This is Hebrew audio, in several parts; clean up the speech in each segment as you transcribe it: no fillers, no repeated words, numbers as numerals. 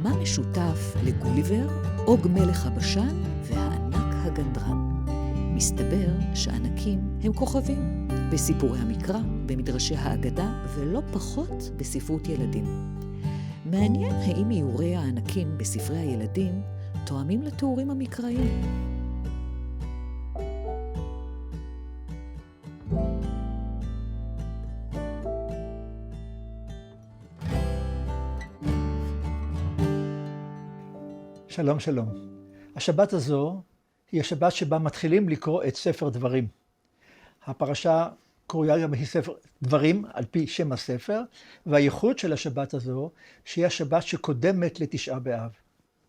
מה משותף לגוליבר, אוג מלך הבשן והענק הגנדרן? מסתבר שענקים הם כוכבים, בסיפורי המקרא, במדרשי האגדה, ולא פחות בספרות ילדים. מעניין האם איורי הענקים בספרי הילדים תואמים לתיאורים המקראיים. שלום, שלום. השבת הזו היא השבת שבה מתחילים לקרוא את ספר דברים. הפרשה קרויה גם היא ספר דברים על פי שם הספר, והייחוד של השבת הזו שהיא השבת שקודמת לתשעה באב.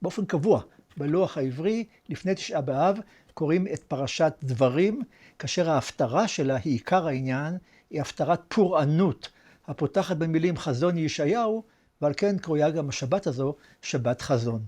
באופן קבוע, בלוח העברי, לפני תשעה באב, קוראים את פרשת דברים, כאשר ההפטרה שלה היא עיקר העניין, היא הפטרת פורענות, הפותחת במילים חזון ישעיהו, ועל כן קרויה גם השבת הזו שבת חזון.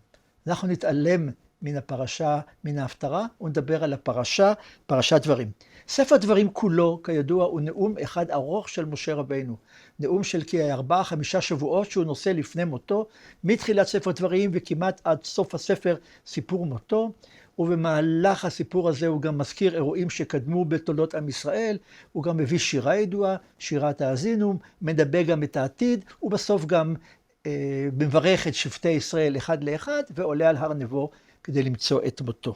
אנחנו נתעלם מן הפרשה, מן ההפטרה, ונדבר על הפרשה, פרשת דברים. ספר דברים כולו, כידוע, הוא נאום אחד ארוך של משה רבינו. נאום של כ4-5 שבועות שהוא נושא לפני מותו, מתחילת ספר דברים וכמעט עד סוף הספר סיפור מותו. ובמהלך הסיפור הזה הוא גם מזכיר אירועים שקדמו בתולדות עם ישראל, הוא גם מביא שירה ידועה, שירת האזינו, מדבר גם את העתיד, ובסוף גם מברך את שבטי ישראל אחד לאחד, ועולה על הר נבו כדי למצוא את מותו.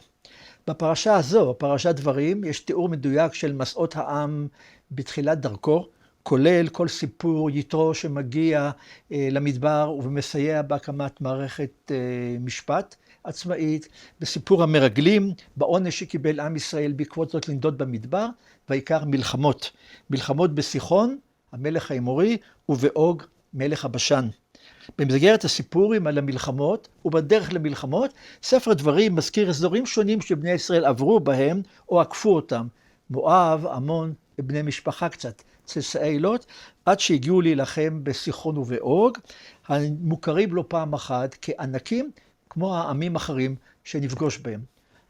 בפרשה הזו, פרשת דברים, יש תיאור מדויק של מסעות העם בתחילת דרכו, כולל כל סיפור יתרו שמגיע למדבר ומסייע בהקמת מערכת משפט עצמאית, בסיפור המרגלים, בעונש שקיבל עם ישראל בעקבות זאת לנדוד במדבר, והעיקר מלחמות. מלחמות בסיחון, המלך האמורי, ובאוג, מלך הבשן. במסגרת הסיפורים על המלחמות ובדרך למלחמות, ספר דברים מזכיר אזורים שונים שבני ישראל עברו בהם או עקפו אותם. מואב, עמון ובני משפחה קצת, צאצאי לוט, עד שהגיעו להילחם בסיחון ובאוג, המוכרים לא פעם אחת כענקים, כמו העמים אחרים שנפגוש בהם.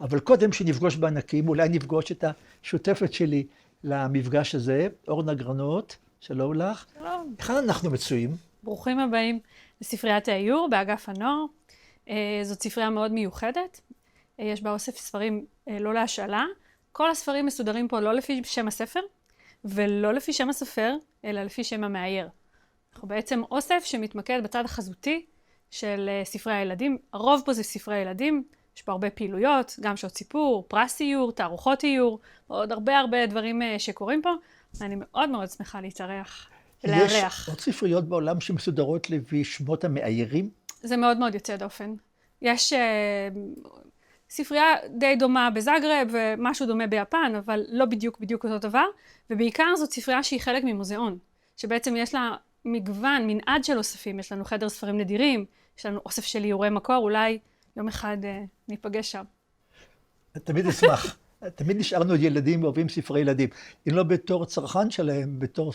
אבל קודם שנפגוש בענקים, אולי נפגוש את השותפת שלי למפגש הזה, אורנה גרנות, שלום לך. שלום. היכן אנחנו מצויים? ברוכים הבאים לספריית האיור באגף הנוער. זאת ספרייה מאוד מיוחדת. יש בה אוסף ספרים לא להשאלה. כל הספרים מסודרים פה לא לפי שם הספר, ולא לפי שם הסופר, אלא לפי שם המאייר. אנחנו בעצם אוסף שמתמקד בצד החזותי של ספרי הילדים. הרוב פה זה ספרי ילדים. יש פה הרבה פעילויות, גם שעות סיפור, פרס איור, תערוכות איור, ועוד הרבה דברים שקורים פה. ואני מאוד מאוד שמחה להתארח. יש עוד ספריות בעולם שמסודרות לפי שמות המאיירים? זה מאוד מאוד יוצא דופן. יש ספרייה די דומה בזאגרב ומשהו דומה ביפן, אבל לא בדיוק אותו דבר. ובעיקר זאת ספרייה שהיא חלק ממוזיאון, שבעצם יש לה מגוון, מנעד של אוספים. יש לנו חדר ספרים נדירים, יש לנו אוסף של איורי מקור, אולי יום אחד ניפגש שם. תמיד אשמח. תמיד נשארנו ילדים ואוהבים ספרי ילדים. אם לא בתור צרכן שלהם, בתור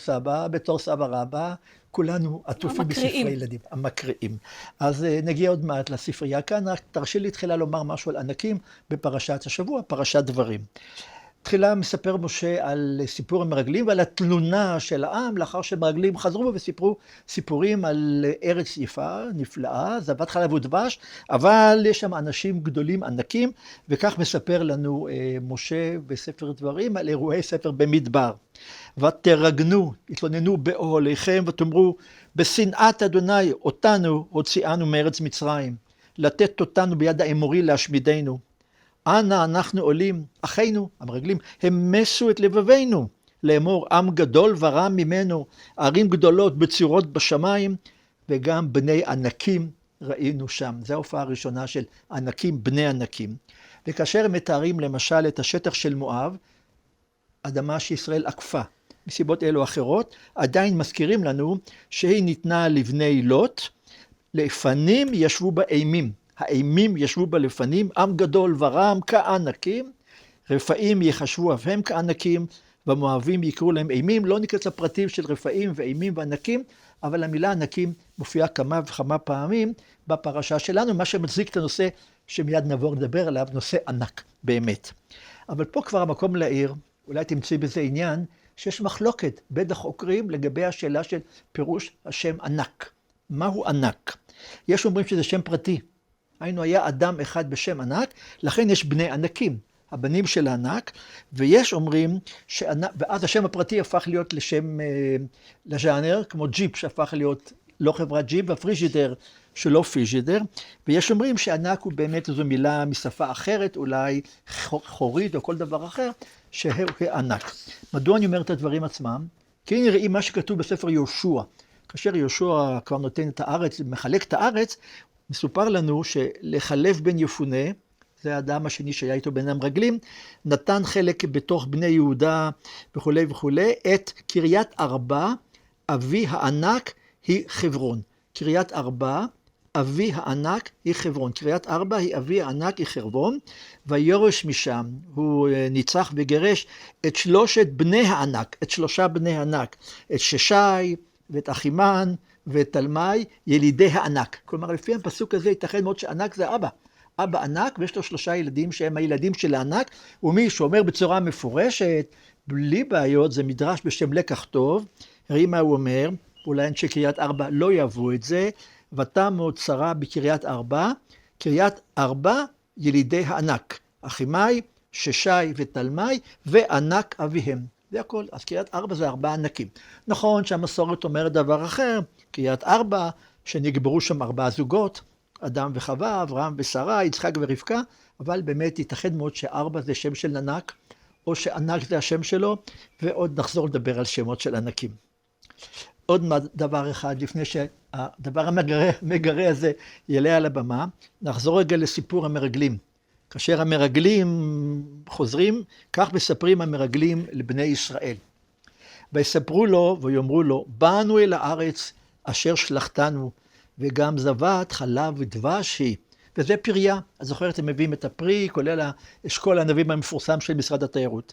סבא רבא, כולנו עטופים בספרי ילדים. המקריאים. אז נגיע עוד מעט לספרייה כאן, רק תרשי לי תחילה לומר משהו על ענקים בפרשת השבוע, פרשת דברים. תחילה מספר משה על סיפור המרגלים ועל התלונה של העם, לאחר שמרגלים חזרו וסיפרו סיפורים על ארץ יפה, נפלאה, זבת חלב ודבש, אבל יש שם אנשים גדולים, ענקים, וכך מספר לנו משה בספר דברים על אירועי ספר במדבר. ותרגנו, התלוננו באוהליכם ותאמרו, בשנאת אדוני אותנו הוציאנו מארץ מצרים, לתת אותנו ביד האמורי להשמידנו. אנה אנחנו עולים, אחינו, המרגלים, המסו את לבבינו, לאמור עם גדול ורע ממנו, ערים גדולות בצורות בשמיים, וגם בני ענקים ראינו שם. זו ההופעה הראשונה של ענקים, בני ענקים. וכאשר הם מתארים למשל את השטח של מואב, אדמה שישראל עקפה, מסיבות אלו אחרות, עדיין מזכירים לנו שהיא ניתנה לבני לוט, לפנים ישבו בה אימים. האימים ישבו בלפנים, עם גדול ורם כענקים, רפאים יחשבו אף הם כענקים, והמואבים יקראו להם אימים. לא ניכנס לפרטים של רפאים ואימים וענקים, אבל המילה ענקים מופיעה כמה וכמה פעמים בפרשה שלנו, מה שמצדיק את הנושא שמיד נעבור לדבר עליו, נושא ענק באמת. אבל פה כבר המקום להעיר, אולי תמצאי בזה עניין, שיש מחלוקת בין החוקרים לגבי השאלה של פירוש השם ענק. מהו ענק? יש אומרים שזה שם פרטי. היינו, היה אדם אחד בשם ענק, לכן יש בני ענקים, הבנים של הענק, ויש אומרים ואז השם הפרטי הפך להיות לשם, לז'אנר, כמו ג'יפ שהפך להיות לא חברת ג'יפ, והפריג'ידר שלא פריג'ידר, ויש אומרים שענק הוא באמת איזו מילה משפה אחרת, אולי חורית או כל דבר אחר, שהוא ענק. מדוע אני אומר את הדברים עצמם? כי הנה ראי מה שכתוב בספר יהושע. כאשר יהושע כבר נותן את הארץ, מחלק את הארץ, מסופר לנו שלחלב בן יפונה, זה האדם השני שהיה איתו בין המרגלים, נתן חלק בתוך בני יהודה וכו' וכו', את קריית ארבע, אבי הענק היא חברון. קריית ארבע, אבי הענק היא חברון. קריית ארבע היא אבי הענק היא חברון, ויורש משם, הוא ניצח וגירש את שלושת בני הענק, את שלושה בני הענק, את ששי ואת אחימן ואת תלמי, ילידי הענק. כלומר, לפי הפסוק הזה ייתכן מאוד שענק זה אבא. אבא ענק, ויש לו 3 ילדים שהם הילדים של הענק, ומי שאומר בצורה מפורשת, בלי בעיות, זה מדרש בשם לקח טוב, ראי מה הוא אומר, אולי אנשי קריית ארבע לא יאהבו את זה, ותמת שרה בקריית ארבע, קריית ארבע ילידי הענק, אחימי, ששי ותלמי, וענק אביהם. זה הכל. אז קריית ארבע זה 4 ענקים. נכון שהמסורת אומרת דבר אחר, קריית ארבע, שנגברו שם 4 זוגות, אדם וחווה, אברהם ושרה, יצחק ורבקה, אבל באמת ייתכן מאוד ש4 זה שם של ענק, או שענק זה השם שלו, ועוד נחזור לדבר על שמות של ענקים. עוד דבר אחד, לפני שהדבר המגרה הזה יעלה על הבמה, נחזור רגע לסיפור המרגלים. כאשר המרגלים חוזרים, כך מספרים המרגלים לבני ישראל. ויספרו לו ויאמרו לו, באנו אל הארץ אשר שלחתנו, וגם זבת חלב ודבש היא. וזה פריה. אז זוכרת, הם מביאים את הפרי, כולל אשכול הענבים המפורסם של משרד התיירות.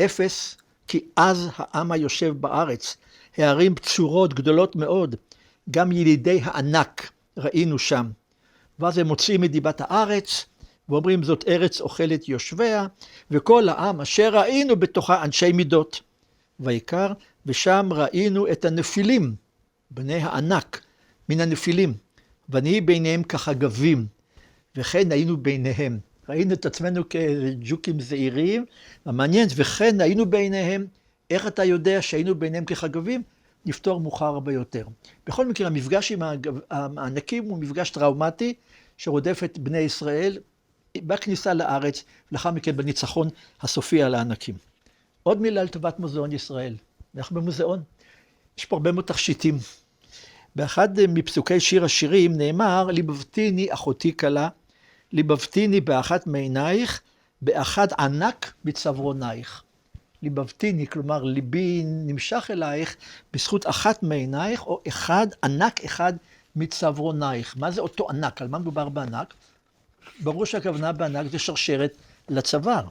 0, כי אז העם היושב בארץ, הערים בצורות גדולות מאוד, גם ילידי הענק ראינו שם. ואז הם מוצאים את דיבת הארץ, ואומרים זאת ארץ אוכלת יושביה, וכל העם אשר ראינו בתוכה אנשי מידות. ויקר, ושם ראינו את הנפילים, בני הענק, מן הנפילים, ונהי ביניהם כחגבים, וכן היינו ביניהם. ראינו את עצמנו כג'וקים זעירים, המעניין, וכן היינו ביניהם. איך אתה יודע שהיינו ביניהם כחגבים? נפתור מאוחר הרבה יותר. בכל מקרה, המפגש עם הענקים הוא מפגש טראומטי, שרודף את בני ישראל בכניסה לארץ, ולאחר מכן בניצחון הסופי על הענקים. עוד מילה לטובת מוזיאון ישראל. אנחנו במוזיאון. יש פה הרבה מאוד תכשיטים. באחד מפסוקי שיר השירים נאמר, ליבבתיני אחותי קלה, ליבבתיני באחת מעינייך, באחד ענק בצווארייך. ליבבתיני, כלומר ליבי נמשך אלייך בזכות אחת מעינייך, או אחד ענק אחד מצווארייך. מה זה אותו ענק? על מה מדובר בענק? ברור שהכוונה בענק זה שרשרת לצוואר.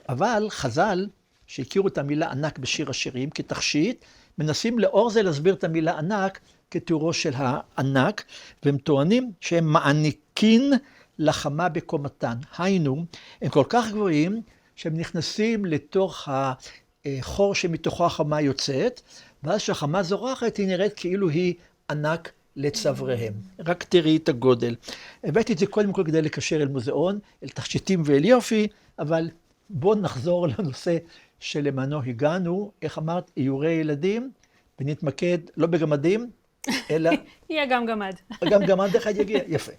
אבל חז"ל, שהכירו את המילה ענק בשיר השירים כתכשיט, מנסים לאור זה להסביר את המילה ענק כתיאורו של הענק, והם טוענים שהם מעניקין לחמה בקומתן. היינו, הם כל כך גבוהים שהם נכנסים לתוך החור שמתוכו החמה יוצאת, ואז שהחמה זורחת היא נראית כאילו היא ענק לצוואריהם. רק תראי את הגודל. הבאתי את זה קודם כל כדי לקשר אל מוזיאון, אל תכשיטים ואל יופי, אבל בואו נחזור לנושא שלמענו הגענו. איך אמרת? איורי ילדים, ונתמקד לא בגמדים, אלא... יהיה גם גמד. גם גמד אחד יגיע, יפה.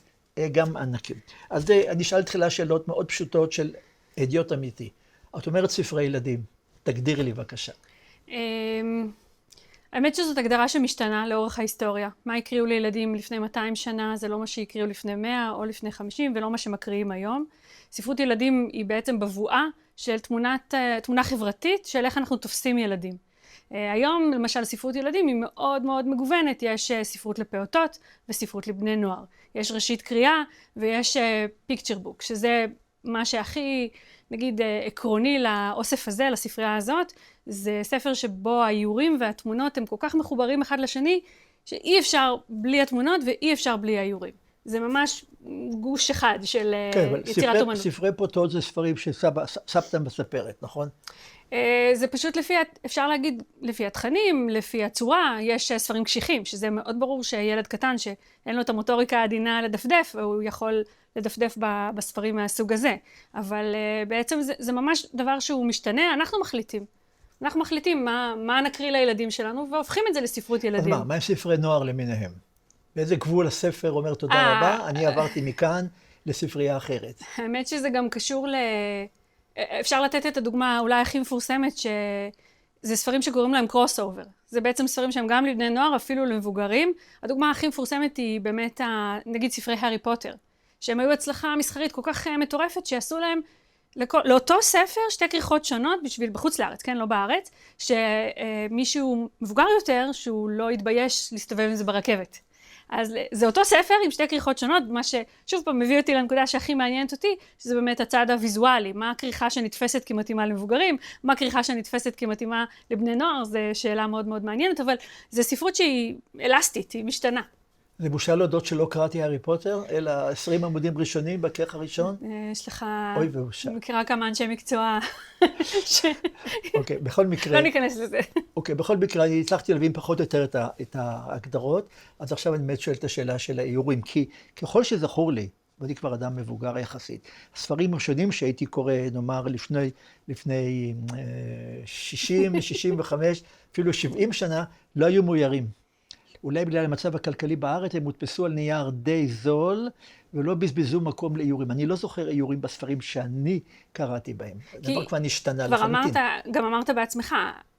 גם ענקים. אז אני אשאל תחילה שאלות מאוד פשוטות של הדיוט אמיתי. את אומרת ספרי ילדים, תגדירי לי בבקשה. האמת שזאת הגדרה שמשתנה לאורך ההיסטוריה. מה הקריאו לילדים לפני 200 שנה, זה לא מה שהקריאו לפני 100 או לפני 50, ולא מה שמקריאים היום. ספרות ילדים היא בעצם בבואה של תמונה חברתית של איך אנחנו תופסים ילדים. היום, למשל, ספרות ילדים היא מאוד מאוד מגוונת. יש ספרות לפעוטות וספרות לבני נוער. יש ראשית קריאה ויש פיקצ'ר בוק, שזה מה שהכי, נגיד, עקרוני לאוסף הזה, לספרייה הזאת. זה ספר שבו האיורים והתמונות הם כל כך מחוברים אחד לשני, שאי אפשר בלי התמונות ואי אפשר בלי האיורים. זה ממש גוש אחד של כן, אבל יצירת אומנות. ספרי פרוטות זה ספרים שסבתא מספרת, נכון? זה פשוט אפשר להגיד לפי התכנים, לפי הצורה, יש ספרים קשיחים, שזה מאוד ברור שילד קטן שאין לו את המוטוריקה העדינה לדפדף, הוא יכול לדפדף בספרים מהסוג הזה. אבל בעצם זה ממש דבר שהוא משתנה, אנחנו מחליטים מה נקריא לילדים שלנו, והופכים את זה לספרות ילדים. אז מה הם ספרי נוער למיניהם? באיזה גבול הספר אומר תודה רבה, אני עברתי מכאן לספרייה אחרת. האמת שזה גם קשור אפשר לתת את הדוגמה אולי הכי מפורסמת, שזה ספרים שקוראים להם קרוס אובר. זה בעצם ספרים שהם גם לבני נוער, אפילו למבוגרים. הדוגמה הכי מפורסמת היא באמת, נגיד ספרי הארי פוטר, שהם היו הצלחה מסחרית כל כך מטורפת, שעשו להם לאותו ספר שתי כריכות שונות בשביל בחוץ לארץ, כן, לא בארץ, שמישהו מבוגר יותר, שהוא לא יתבייש להסתובב עם זה ברכבת. אז זה אותו ספר עם שתי כריכות שונות, מה ששוב פעם מביא אותי לנקודה שהכי מעניינת אותי, שזה באמת הצד הוויזואלי, מה הכריכה שנתפסת כמתאימה למבוגרים, מה הכריכה שנתפסת כמתאימה לבני נוער, זו שאלה מאוד מאוד מעניינת, אבל זו ספרות שהיא אלסטית, היא משתנה. זה בושה להודות שלא קראתי הארי פוטר, אלא 20 עמודים ראשונים בכרך הראשון. יש לך... אוי ובושה. אני מכירה כמה אנשי מקצוע אוקיי, בכל מקרה... לא ניכנס לזה. אוקיי, בכל מקרה אני הצלחתי להבין פחות או יותר את ההגדרות, אז עכשיו אני באמת שואל את השאלה של האיורים, כי ככל שזכור לי, ואני כבר אדם מבוגר יחסית, הספרים הראשונים שהייתי קורא, נאמר, לפני 60, 65, אפילו 70 שנה, לא היו מאוירים. אולי בגלל המצב הכלכלי בארץ, הם הודפסו על נייר די זול, ולא בזבזו מקום לאיורים. אני לא זוכר איורים בספרים שאני קראתי בהם. דבר כבר נשתנה לחלוטין. גם אמרת בעצמך,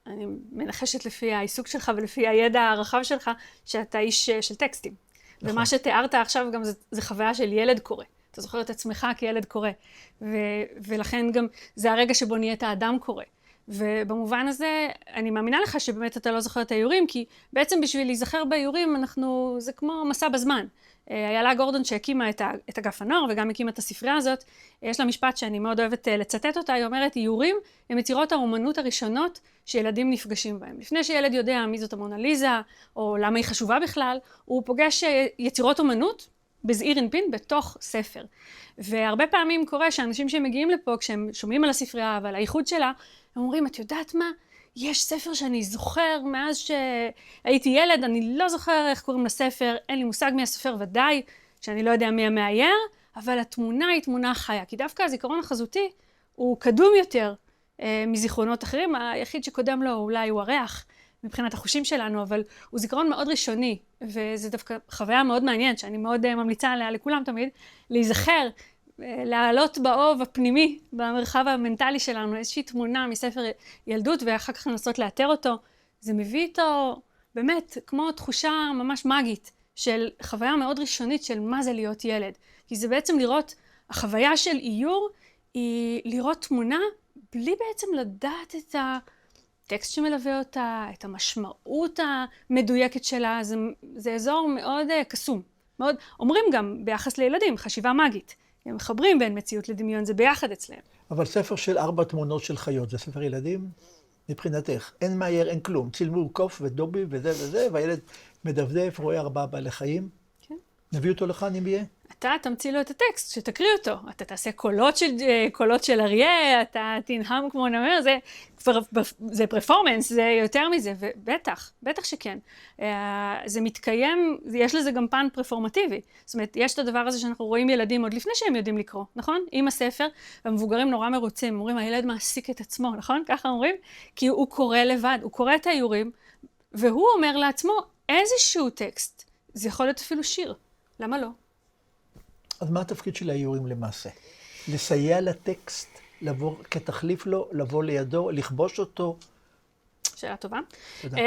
אני מנחשת לפי העיסוק שלך ולפי הידע הרחב שלך, שאתה איש של טקסטים. נכון. ומה שתיארת עכשיו גם זה חוויה של ילד קורא. אתה זוכר את עצמך כילד קורא. ולכן גם זה הרגע שבו נהיית האדם קורא. ובמובן הזה, אני מאמינה לך שבאמת אתה לא זוכר את האיורים, כי בעצם בשביל להיזכר באיורים, זה כמו מסע בזמן. איילה גורדון שהקימה את אגף הנוער, וגם הקימה את הספרייה הזאת, יש לה משפט שאני מאוד אוהבת לצטט אותה, היא אומרת, איורים הם יצירות האומנות הראשונות שילדים נפגשים בהם. לפני שילד יודע מי זאת המונליזה, או למה היא חשובה בכלל, הוא פוגש יצירות אומנות, בזעיר אנפין, בתוך ספר. והרבה פעמים קורה שאנשים שמגיעים לפה, כשהם שומעים על הספרייה ועל הייחוד שלה, הם אומרים, את יודעת מה? יש ספר שאני זוכר מאז שהייתי ילד, אני לא זוכר איך קוראים לספר, אין לי מושג מי הספר ודאי, שאני לא יודע מי המאייר, אבל התמונה היא תמונה חיה, כי דווקא הזיכרון החזותי הוא קדום יותר מזיכרונות אחרים, היחיד שקודם לו אולי הוא הריח מבחינת החושים שלנו, אבל הוא זיכרון מאוד ראשוני, וזה דווקא חוויה מאוד מעניינת, שאני מאוד ממליצה עליה לכולם תמיד, להיזכר, להעלות באוב הפנימי, במרחב המנטלי שלנו, איזושהי תמונה מספר ילדות, ואחר כך לנסות לאתר אותו. זה מביא איתו באמת כמו תחושה ממש מגית, של חוויה מאוד ראשונית של מה זה להיות ילד. כי זה בעצם לראות, החוויה של איור היא לראות תמונה, בלי בעצם לדעת את הטקסט שמלווה אותה, את המשמעות המדויקת שלה. זה אזור מאוד קסום. מאוד, אומרים גם ביחס לילדים, חשיבה מגית. הם מחברים בין מציאות לדמיון, זה ביחד אצלם. אבל ספר של 4 תמונות של חיות, זה ספר ילדים? מבחינתך, אין מאייר, אין כלום. צילמו קוף ודובי וזה וזה, והילד מדפדף, רואה 4 בעלי חיים. כן. נביא אותו לכאן אם יהיה? אתה תמציא לו את הטקסט, שתקריא אותו. אתה תעשה קולות של אריה, אתה תנהם כמו נמר, זה פרפורמנס, זה יותר מזה, ובטח שכן. זה מתקיים, יש לזה גם פן פרפורמטיבי. זאת אומרת, יש את הדבר הזה שאנחנו רואים ילדים עוד לפני שהם יודעים לקרוא, נכון? עם הספר, והמבוגרים נורא מרוצים, אומרים, הילד מעסיק את עצמו, נכון? ככה אומרים? כי הוא קורא לבד, הוא קורא את האיורים, והוא אומר לעצמו איזשהו טקסט. זה יכול להיות אפילו שיר. למה לא? אז מה התפקיד של האיורים למעשה? לסייע לטקסט, לבוא כתחליף לו, לבוא לידו, לכבוש אותו? שאלה טובה. תודה.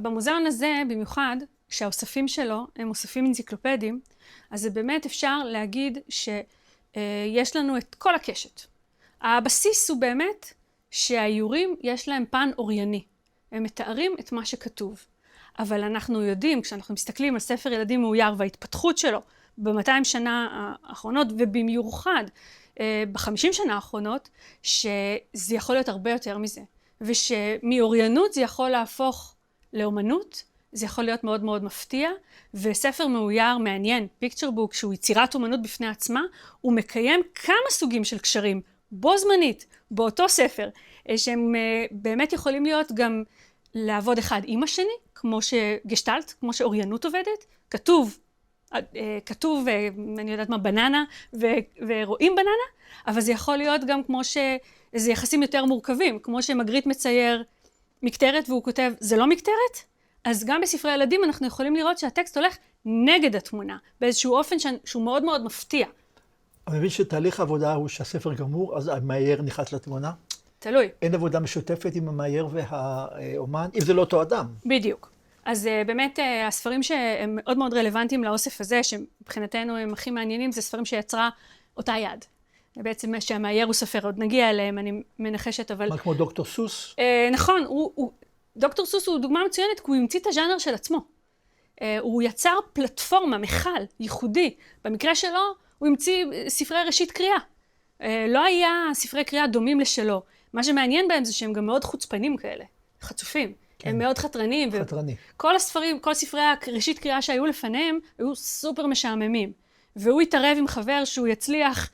במוזיאון הזה, במיוחד, שהאוספים שלו הם אוספים אנציקלופדיים, אז זה באמת אפשר להגיד שיש לנו את כל הקשת. הבסיס הוא באמת שהאיורים יש להם פן אורייני. הם מתארים את מה שכתוב. אבל אנחנו יודעים, כשאנחנו מסתכלים על ספר ילדים מאויר וההתפתחות שלו, ב-200 שנה האחרונות, ובמיוחד ב-50 שנה האחרונות, שזה יכול להיות הרבה יותר מזה. ושמאוריינות זה יכול להפוך לאומנות, זה יכול להיות מאוד מאוד מפתיע, וספר מאויר מעניין, פיקצ'ר בוק, שהוא יצירת אומנות בפני עצמה, הוא מקיים כמה סוגים של קשרים, בו זמנית, באותו ספר, שהם באמת יכולים להיות גם לעבוד אחד עם השני, כמו שגשטלט, כמו שאוריינות עובדת, כתוב, אני יודעת מה, בננה, ורואים בננה, אבל זה יכול להיות גם כמו שזה יחסים יותר מורכבים, כמו שמגריט מצייר מקטרת והוא כותב, זה לא מקטרת? אז גם בספרי ילדים אנחנו יכולים לראות שהטקסט הולך נגד התמונה, באיזשהו אופן שהוא מאוד מאוד מפתיע. אני מבין שתהליך העבודה הוא שהספר גמור, אז המאייר נכנס לתמונה? תלוי. אין עבודה משותפת עם המאייר והאומן, אם זה לא אותו אדם. בדיוק. אז באמת הספרים שהם מאוד מאוד רלוונטיים לאוסף הזה, שמבחינתנו הם הכי מעניינים, זה ספרים שיצרה אותה יד. בעצם שהמאייר הוא סופר, עוד נגיע אליהם, אני מנחשת, אבל... מה כמו דוקטור סוס? נכון, דוקטור סוס הוא דוגמה מצוינת, כי הוא המציא את הז'אנר של עצמו. הוא יצר פלטפורמה, מחל, ייחודי. במקרה שלו, הוא המציא ספרי ראשית קריאה. לא היה ספרי קריאה דומים לשלו. מה שמעניין בהם זה שהם גם מאוד חוצפנים כאלה, חצופים. כן. הם מאוד חתרניים. חתרני. כל הספרים, כל ספרי ראשית קריאה שהיו לפניהם, היו סופר משעממים. והוא התערב עם חבר שהוא יצליח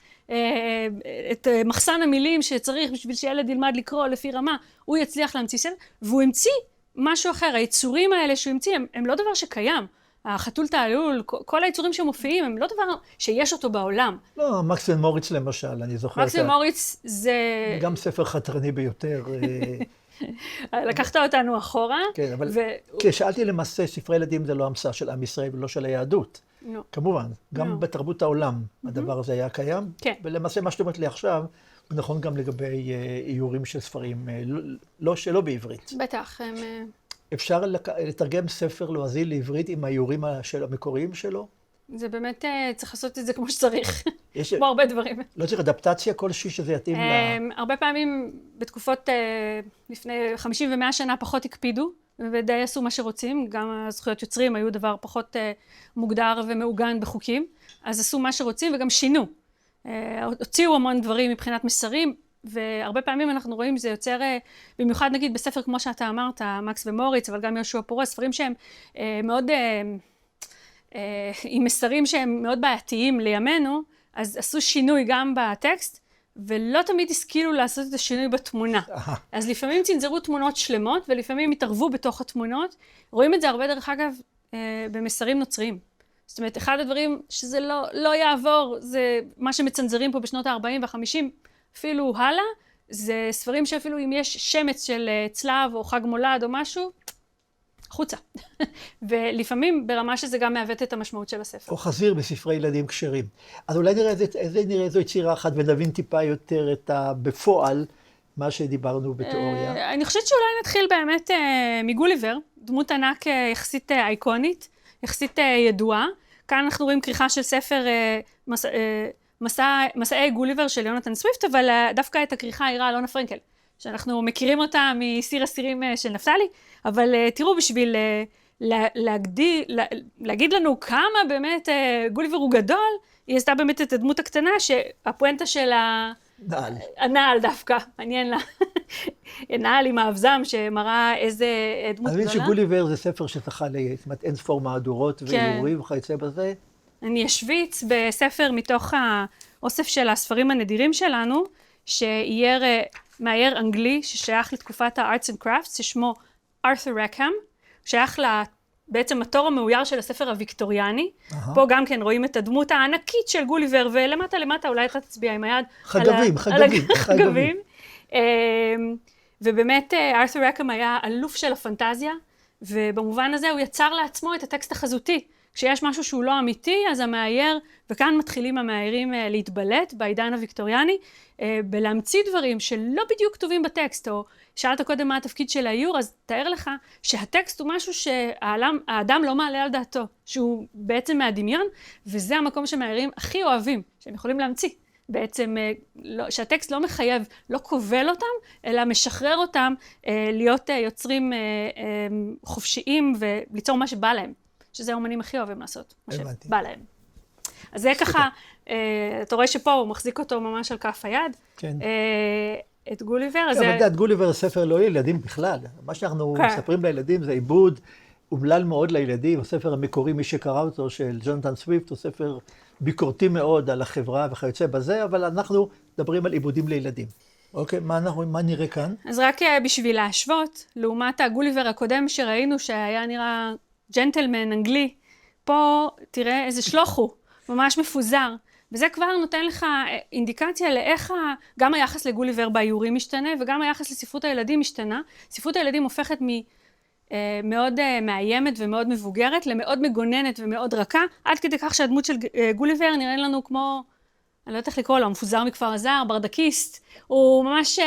את מחסן המילים שצריך בשביל שילד ילמד לקרוא לפי רמה, הוא יצליח להמציא ספר, והוא המציא משהו אחר. היצורים האלה שהוא המציא הם לא דבר שקיים. החתול תעלול, כל היצורים שמופיעים הם לא דבר שיש אותו בעולם. לא, מקס ומוריץ למשל, אני זוכר. מקס ומוריץ זה... גם ספר חתרני ביותר. לקחת אותנו אחורה. כן, אבל כשאלתי למעשה, ספרי ילדים זה לא המצאה של עם ישראל ולא של היהדות. לא. כמובן, גם בתרבות העולם הדבר הזה היה קיים. כן. ולמעשה מה שאת אומרת לי עכשיו, הוא נכון גם לגבי איורים של ספרים, שלא בעברית. בטח. אפשר לתרגם ספר לועזי לעברית עם האיורים המקוריים שלו? זה באמת, צריך לעשות את זה כמו שצריך. כמו הרבה דברים. לא צריך אדפטציה כלשהי שזה יתאים הרבה פעמים בתקופות לפני 50 ו100 שנה פחות הקפידו, ודי עשו מה שרוצים. גם הזכויות יוצרים היו דבר פחות מוגדר ומעוגן בחוקים. אז עשו מה שרוצים וגם שינו. הוציאו המון דברים מבחינת מסרים, והרבה פעמים אנחנו רואים זה יוצר, במיוחד נגיד בספר כמו שאתה אמרת, מקס ומוריץ, אבל גם יהושע פורס, ספרים שהם מאוד, עם מסרים שהם מאוד בעייתיים לימינו, אז עשו שינוי גם בטקסט, ולא תמיד השכילו לעשות את השינוי בתמונה. אז לפעמים צנזרו תמונות שלמות, ולפעמים התערבו בתוך התמונות. רואים את זה הרבה דרך אגב במסרים נוצריים. זאת אומרת, אחד הדברים שזה לא יעבור, זה מה שמצנזרים פה בשנות ה-40 וה-50, אפילו הלאה, זה ספרים שאפילו אם יש שמץ של צלב או חג מולד או משהו, חוצה. ולפעמים ברמה שזה גם מעוות את המשמעות של הספר. או חזיר בספרי ילדים כשרים. אז אולי נראה איזו יצירה אחת ונבין טיפה יותר בפועל מה שדיברנו בתיאוריה. אני חושבת שאולי נתחיל באמת מגוליבר, דמות ענק יחסית אייקונית, יחסית ידועה. כאן אנחנו רואים כריכה של ספר מסעי גוליבר של יונתן סוויפט, אבל דווקא את הכריכה העירה אלונה פרנקל, שאנחנו מכירים אותה מסיר הסירים של נפתלי, אבל תראו, בשביל להגיד לנו כמה באמת גוליבר הוא גדול, היא עשתה באמת את הדמות הקטנה, שהפואנטה של הנעל דווקא, מעניין לה. נעל עם האבזם שמראה איזה דמות גדולה. אני מבין שגוליבר זה ספר שזכה אין ספור מהדורות ואיורים וכיוצא בזה. אני אשוויץ בספר מתוך האוסף של הספרים הנדירים שלנו, שאייר מאייר אנגלי ששייך לתקופת ה-Arts and Crafts, ששמו ארת'ר רקהאם, שייך בעצם התור המאויר של הספר הוויקטוריאני. פה גם כן רואים את הדמות הענקית של גוליבר, ולמטה אולי אתה תצביע עם היד. חגבים. ובאמת ארת'ר רקהאם היה אלוף של הפנטזיה, ובמובן הזה הוא יצר לעצמו את הטקסט החזותי. כשיש משהו שהוא לא אמיתי, אז המאייר, וכאן מתחילים המאיירים להתבלט בעידן הוויקטוריאני, בלהמציא דברים שלא בדיוק כתובים בטקסט, או שאלת קודם מה התפקיד של האיור, אז תאר לך שהטקסט הוא משהו שהאדם לא מעלה על דעתו, שהוא בעצם מהדמיון, וזה המקום שמאיירים הכי אוהבים, שהם יכולים להמציא. בעצם שהטקסט לא מחייב, לא כובל אותם, אלא משחרר אותם להיות יוצרים חופשיים וליצור מה שבא להם. שזה האומנים הכי אוהבים לעשות, מה שבא להם. אז זה ככה, אתה רואה שפה הוא מחזיק אותו ממש על כף היד, את גוליבר. אבל את גוליבר זה ספר לא ילדים בכלל. מה שאנחנו מספרים לילדים זה עיבוד אומלל מאוד לילדים, הספר המקורי, מי שקרא אותו, של ג'ונתן סוויפט, הוא ספר ביקורתי מאוד על החברה וכיוצא בזה, אבל אנחנו מדברים על עיבודים לילדים. אוקיי, מה נראה כאן? אז רק בשביל להשוות, לעומת הגוליבר הקודם שראינו שהיה נראה ג'נטלמן אנגלי, פה תראה איזה שלוח הוא, ממש מפוזר. וזה כבר נותן לך אינדיקציה לאיך גם היחס לגוליבר באיורים משתנה, וגם היחס לספרות הילדים משתנה. ספרות הילדים הופכת מאוד מאיימת ומאוד מבוגרת, למאוד מגוננת ומאוד רכה, עד כדי כך שהדמות של גוליבר נראה לנו כמו, אני לא יודעת איך לקרוא לו, מפוזר מכפר הזר, ברדקיסט, הוא ממש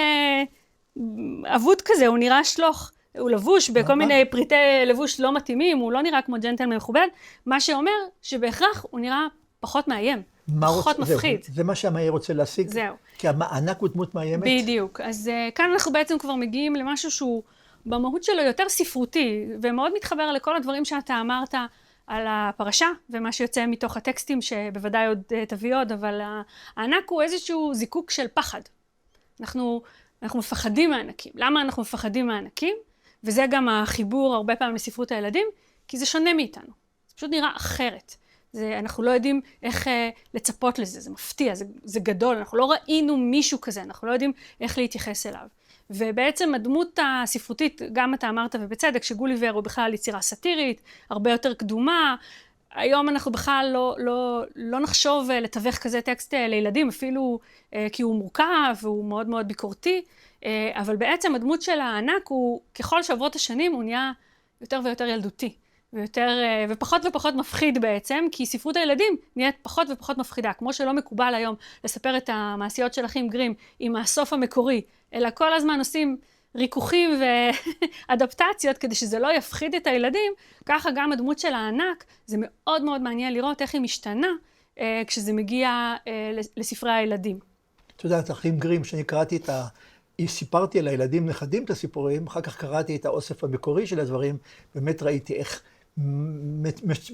אבוד כזה, הוא נראה שלוח, הוא לבוש בכל מיני פריטי לבוש לא מתאימים, הוא לא נראה כמו ג'נטלמן מכובד, מה שאומר שבהכרח הוא נראה פחות מאיים, פחות מפחיד. זה מה שהמאייר רוצה להשיג? זהו. כי הענק הוא דמות מאיימת? בדיוק. אז כאן אנחנו בעצם כבר מגיעים למשהו שהוא במהות שלו יותר ספרותי, ומאוד מתחבר לכל הדברים שאתה אמרת על הפרשה, ומה שיוצא מתוך הטקסטים שבוודאי עוד תביא עוד, אבל הענק הוא איזשהו זיקוק של פחד. אנחנו מפחדים מהענקים. למה אנחנו מפחדים מהענקים? וזה גם החיבור הרבה פעמים לספרות הילדים, כי זה שונה מאיתנו. זה פשוט נראה אחרת. אנחנו לא יודעים איך לצפות לזה, זה מפתיע, זה גדול, אנחנו לא ראינו מישהו כזה, אנחנו לא יודעים איך להתייחס אליו. ובעצם הדמות הספרותית, גם אתה אמרת ובצדק, שגוליבר הוא בכלל יצירה סאטירית, הרבה יותר קדומה, היום אנחנו בכלל לא נחשוב לתווך כזה טקסט לילדים, אפילו כי הוא מורכב והוא מאוד מאוד ביקורתי, אבל בעצם הדמות של הענק הוא, ככל שעברות השנים, הוא נהיה יותר ויותר ילדותי. ופחות ופחות מפחיד בעצם, כי ספרות הילדים נהיית פחות ופחות מפחידה, כמו שלא מקובל היום לספר את המעשיות של אחים גרים עם הסוף המקורי, אלא כל הזמן עושים ריכוכים ואדפטציות כדי שזה לא יפחיד את הילדים, ככה גם הדמות של הענק, זה מאוד מאוד מעניין לראות איך היא משתנה כשזה מגיע לספרי הילדים. אתה יודעת, אחים גרים, שאני קראתי סיפרתי על הילדים נכדים את הסיפורים, אחר כך קראתי את האוסף המקורי של הדברים, באמת ראיתי איך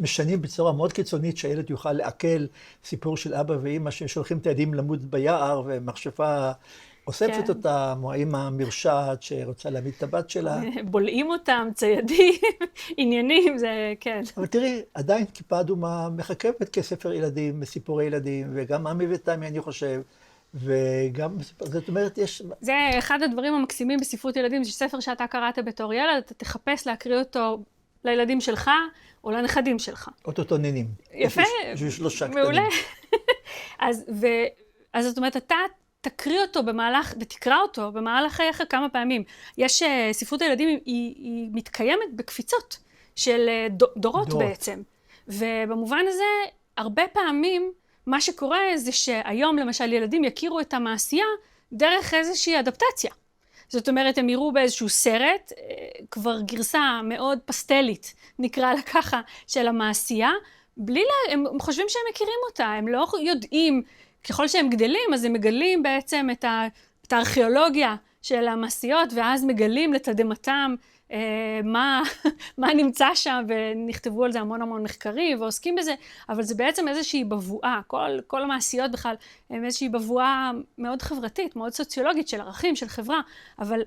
משנים בצורה מאוד קיצונית שהילד יוכל לעכל סיפור של אבא ואמא ששולחים את הילדים למות ביער ומכשפה אוספת אותם, או האמא המרשעת שרוצה להעמיד את הבת שלה. בולעים אותם, ציידים, עניינים, זה כן. אבל תראי, עדיין כיפה אדומה מחכבת כספר ילדים, סיפורי ילדים, וגם עמי ותמי אני חושב, וגם, זאת אומרת, יש... זה אחד הדברים המקסימים בספרות ילדים, זה ספר שאתה קראת בתור ילד, אתה תחפש להקריא אותו לילדים שלך, או לנכדים שלך. אותו נינים. יפה, מעולה. אז זאת אומרת, אתה תקריא אותו ותקרא אותו במהלך חייך כמה פעמים. יש, ספרות הילדים היא מתקיימת בקפיצות של דורות בעצם. ובמובן הזה, הרבה פעמים, מה שקורה זה שהיום למשל ילדים יכירו את המעשייה דרך איזושהי אדפטציה. זאת אומרת, הם יראו באיזשהו סרט, כבר גרסה מאוד פסטלית, נקרא לה ככה, של המעשייה, הם חושבים שהם מכירים אותה, הם לא יודעים, ככל שהם גדלים, אז הם מגלים בעצם את הארכיאולוגיה של המעשיות, ואז מגלים לתדהמתם מה נמצא שם, ונכתבו על זה המון מחקרים, ועוסקים בזה, אבל זה בעצם איזושהי בבואה, כל המעשיות בכלל, הם איזושהי בבואה מאוד חברתית, מאוד סוציולוגית של ערכים, של חברה, אבל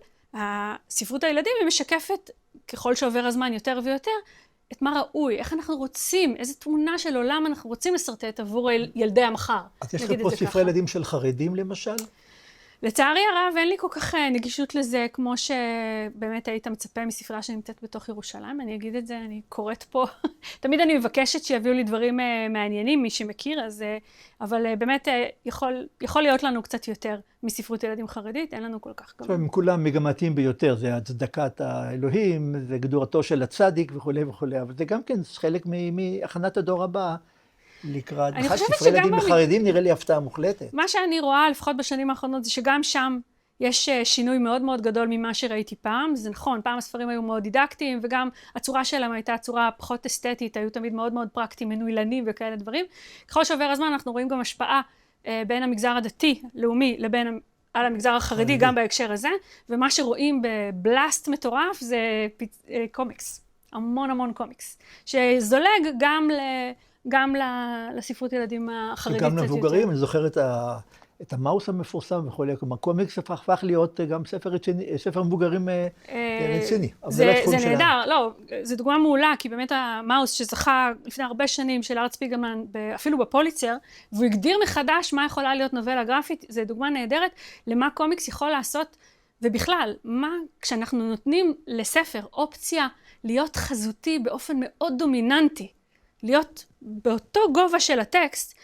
ספרות הילדים היא משקפת, ככל שעובר הזמן יותר ויותר, את מה ראוי, איך אנחנו רוצים, איזו תמונה של עולם אנחנו רוצים לסרטט עבור ילדי המחר. את יש לך פה ספרי ילדים של חרדים למשל? לצערי הרב, אין לי כל כך נגישות לזה, כמו שבאמת היית מצפה מספרה שנמצאת בתוך ירושלים. אני אגיד את זה, אני קוראת פה. תמיד אני מבקשת שיביאו לי דברים מעניינים, מי שמכיר, אבל באמת יכול להיות לנו קצת יותר מספרות ילדים חרדית, אין לנו כל כך גם. הם כולם מגמתיים ביותר, זה הצדקת האלוהים, זה גדורתו של הצדיק וכו' וכו', אבל זה גם כן חלק מהכנת הדור הבא. לקראת, ספרי ילדים חרדים נראה לי הפתעה מוחלטת. מה שאני רואה, לפחות בשנים האחרונות, זה שגם שם יש שינוי מאוד מאוד גדול ממה שראיתי פעם. זה נכון, פעם הספרים היו מאוד דידקטיים, וגם הצורה שלהם הייתה צורה פחות אסתטית, היו תמיד מאוד מאוד פרקטיים, מנוילנים וכאלה דברים. ככל שעובר הזמן אנחנו רואים גם השפעה בין המגזר הדתי, לאומי, לבין על המגזר החרדי, גם בהקשר הזה, ומה שרואים בבלסט מטורף זה קומיקס, המון קומיקס, שזולג גם לספרות ילדים החרדית. וגם למבוגרים, אני זוכר את המאוס המפורסם וכו'. כלומר, קומיקס הפך להיות גם ספר מבוגרים רציני. זה נהדר, לא, זו דוגמה מעולה, כי באמת המאוס שזכה לפני הרבה שנים של ארט ספיגלמן, אפילו בפוליצר, והוא הגדיר מחדש מה יכולה להיות נובלה גרפית, זו דוגמה נהדרת למה קומיקס יכול לעשות, ובכלל, כשאנחנו נותנים לספר אופציה להיות חזותי באופן מאוד דומיננטי, להיות באותו גובה של הטקסט,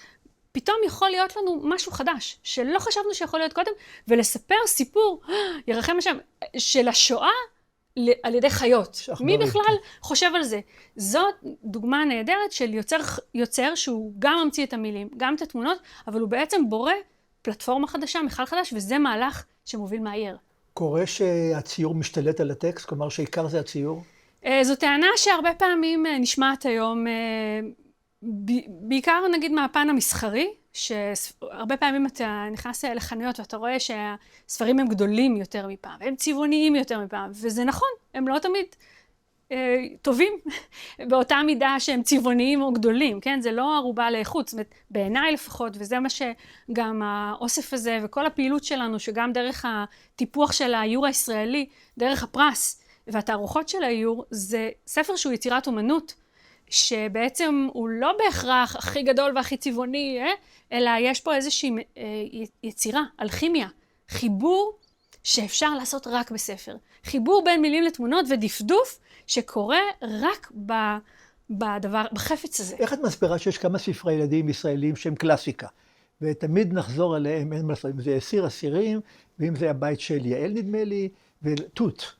פתאום יכול להיות לנו משהו חדש, שלא חשבנו שיכול להיות קודם, ולספר סיפור, ירחם השם, של השואה על ידי חיות. מי בכלל חושב על זה? זאת דוגמה נהדרת של יוצר שהוא גם ממציא את המילים, גם את התמונות, אבל הוא בעצם בורא פלטפורמה חדשה, מחל חדש, וזה מהלך שמוביל מהיר. קורה שהציור משתלט על הטקסט, כלומר שעיקר זה הציור? זו טענה שהרבה פעמים נשמעת היום, בעיקר נגיד מהפן המסחרי, שהרבה פעמים אתה נכנס לחנויות ואתה רואה שהספרים הם גדולים יותר מפעם, והם צבעוניים יותר מפעם, וזה נכון, הם לא תמיד טובים באותה מידה שהם צבעוניים או גדולים, כן? זה לא ערובה לאיכות, זאת אומרת, בעיניי לפחות, וזה מה שגם האוסף הזה וכל הפעילות שלנו, שגם דרך הטיפוח של האיור הישראלי, דרך הפרס והתערוכות של האיור, זה ספר שהוא יצירת אומנות, שבעצם הוא לא בהכרח הכי גדול והכי צבעוני, אלא יש פה איזושהי יצירה, אלכימיה, חיבור שאפשר לעשות רק בספר. חיבור בין מילים לתמונות ודפדוף שקורה רק בחפץ הזה. איך את מסבירה שיש כמה ספרי ילדים ישראלים שהם קלאסיקה, ותמיד נחזור עליהם, אין מה לעשות, אם זה סיר אסירים, ואם זה הבית של יעל נדמה לי, ותות.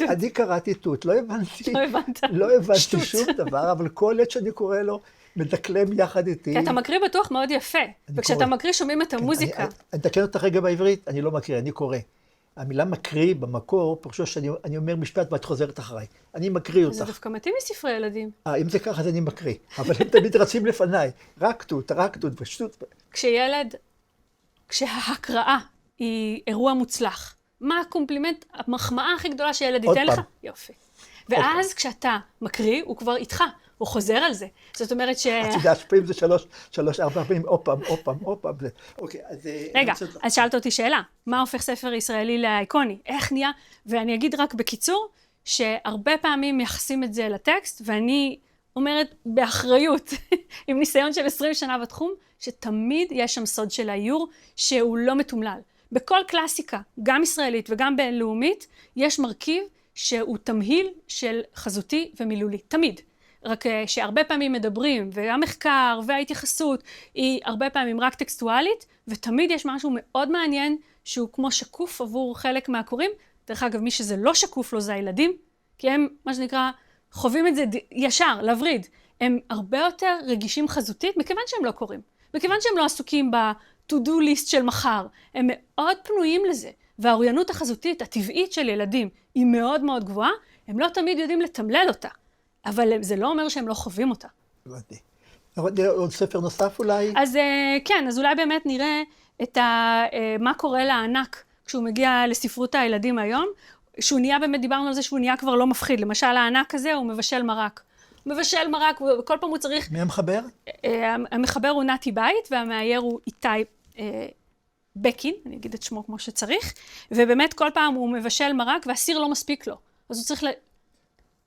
אני קראתי תות, לא הבנתי שום דבר, אבל כל עת שאני קורא לו, מדקלם יחד איתי. כי אתה מקריא בטוח מאוד יפה, וכשאתה מקריא שומעים את המוזיקה. אני אתקן אותך רגע בעברית, אני לא מקריא, אני קורא. המילה מקריא במקור, פרשו שאני אומר משפט ואת חוזרת אחריי. אני מקריא אותך. זה דווקא מתאים מספרי ילדים. אם זה ככה, אז אני מקריא. אבל הם תמיד רצים לפניי. רק תות, פשוט. כשההקראה היא אירוע מוצלח, מה הקומפלימנט, המחמאה הכי גדולה שילד ייתן לך? יופי. ואז כשאתה מקריא, הוא כבר איתך, הוא חוזר על זה. זאת אומרת את יודעת, פעמים זה 3-4 פעמים, עוד פעם. אוקיי, אז... רגע, אז שאלת אותי שאלה, מה הופך ספר ישראלי לאיקוני? איך נהיה? ואני אגיד רק בקיצור, שהרבה פעמים מייחסים את זה לטקסט, ואני אומרת באחריות, עם ניסיון של 20 שנה בתחום, שתמיד יש שם סוד של האיור, שהוא לא מתומלל. בכל קלאסיקה, גם ישראלית וגם בינלאומית, יש מרכיב שהוא תמהיל של חזותי ומילולי. תמיד. רק שהרבה פעמים מדברים, והמחקר וההתייחסות היא הרבה פעמים רק טקסטואלית, ותמיד יש משהו מאוד מעניין שהוא כמו שקוף עבור חלק מהקוראים. דרך אגב, מי שזה לא שקוף לו זה הילדים, כי הם, מה שנקרא, חווים את זה ישר, לבריד. הם הרבה יותר רגישים חזותית, מכיוון שהם לא קוראים. מכיוון שהם לא עסוקים ב-to-do list של מחר. הם מאוד פנויים לזה. והאוריינות החזותית, הטבעית של ילדים, היא מאוד מאוד גבוהה. הם לא תמיד יודעים לתמלל אותה. אבל זה לא אומר שהם לא חווים אותה. הבנתי. עוד ספר נוסף אולי? אז כן, אז אולי באמת נראה מה קורה לענק כשהוא מגיע לספרות הילדים היום. שהוא נהיה, באמת דיברנו על זה שהוא נהיה כבר לא מפחיד. למשל, הענק הזה הוא מבשל מרק. הוא מבשל מרק, וכל פעם הוא צריך... מי המחבר? המחבר הוא נתי בית, והמאייר הוא איתי בקין, אני אגיד את שמו כמו שצריך. ובאמת כל פעם הוא מבשל מרק, והסיר לא מספיק לו. אז הוא צריך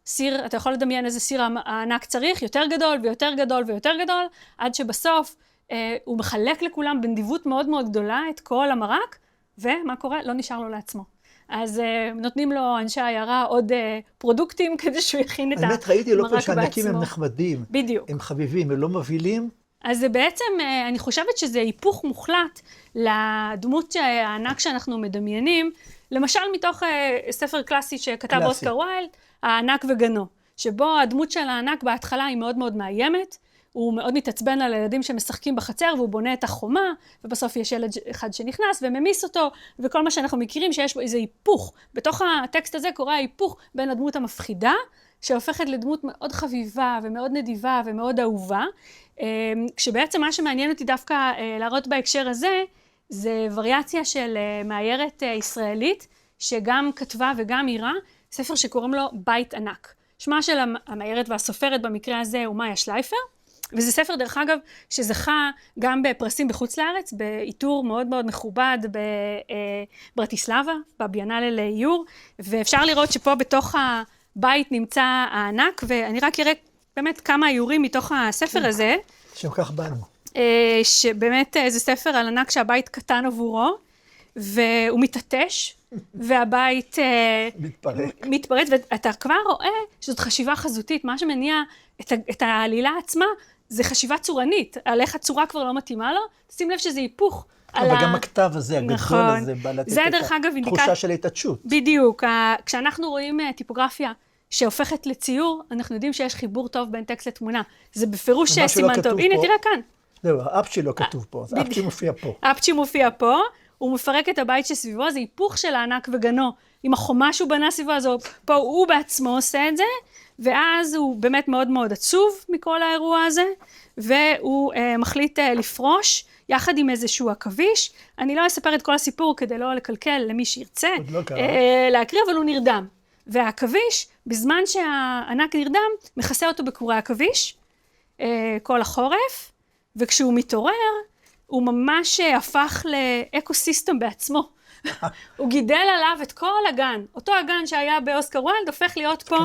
סיר, אתה יכול לדמיין איזה סיר הענק צריך, יותר גדול ויותר גדול ויותר גדול, עד שבסוף הוא מחלק לכולם בנדיבות מאוד מאוד גדולה את כל המרק, ומה קורה? לא נשאר לו לעצמו. אז נותנים לו אנשי העיירה עוד פרודוקטים כדי שהוא יכין את המרק בעצמו. באמת ראיתי לא כל שענקים הם נחמדים. בדיוק. הם חביבים, הם לא מבהילים. אז זה בעצם, אני חושבת שזה היפוך מוחלט לדמות הענק שאנחנו מדמיינים, למשל מתוך ספר קלאסי שכתב אוסקר ויילד, הענק וגנו, שבו הדמות של הענק בהתחלה היא מאוד מאוד מאיימת, הוא מאוד מתעצבן על הילדים שמשחקים בחצר, והוא בונה את החומה, ובסוף יש ילד אחד שנכנס וממיס אותו, וכל מה שאנחנו מכירים שיש בו איזה היפוך. בתוך הטקסט הזה קורה ההיפוך בין הדמות המפחידה, שהופכת לדמות מאוד חביבה ומאוד נדיבה ומאוד אהובה, כשבעצם מה שמעניין אותי דווקא להראות בהקשר הזה, זה וריאציה של מאיירת ישראלית, שגם כתבה וגם עירה, ספר שקוראים לו בית ענק. שמה של המאיירת והסופרת במקרה הזה הוא מאיה שלייפר, וזה ספר, דרך אגב, שזכה גם בפרסים בחוץ לארץ, באיתור מאוד מאוד מכובד בברטיסלבה, בביאנלה לאיור, ואפשר לראות שפה בתוך הבית נמצא הענק, ואני רק אראה באמת כמה איורים מתוך הספר הזה. שכך באנו. שבאמת זה ספר על ענק שהבית קטן עבורו, והוא מתעטש, והבית מתפרץ, ואתה כבר רואה שזאת חשיבה חזותית, מה שמניע את העלילה עצמה, זה חשיבה צורנית, על איך הצורה כבר לא מתאימה לו, שים לב שזה היפוך. אבל גם הכתב הזה, הגדול הזה, בא לתת את התחושה של התעטשות. בדיוק, כשאנחנו רואים טיפוגרפיה שהופכת לציור, אנחנו יודעים שיש חיבור טוב בין טקסט לתמונה. זה בפירוש סימן טוב. הנה, תראה כאן. זהו, האפצ'י לא כתוב פה, אז האפצ'י מופיע פה. האפצ'י מופיע פה, הוא מפרק את הבית שסביבו, זה היפוך של הענק וגנו. עם החומה שהוא בנה סביבו, אז פה הוא בעצמו עושה את זה, ואז הוא באמת מאוד מאוד עצוב מכל האירוע הזה, והוא מחליט לפרוש, יחד עם איזשהו עכביש. אני לא אספר את כל הסיפור כדי לא לקלקל למי שירצה להקריא, אבל הוא נרדם. והעכביש, בזמן שהענק נרדם, מכסה אותו בקורי עכביש, כל החורף, וכשהוא מתעורר, הוא ממש הפך לאקוסיסטם בעצמו. הוא גידל עליו את כל הגן. אותו הגן שהיה באוסקר ווילד הופך להיות פה.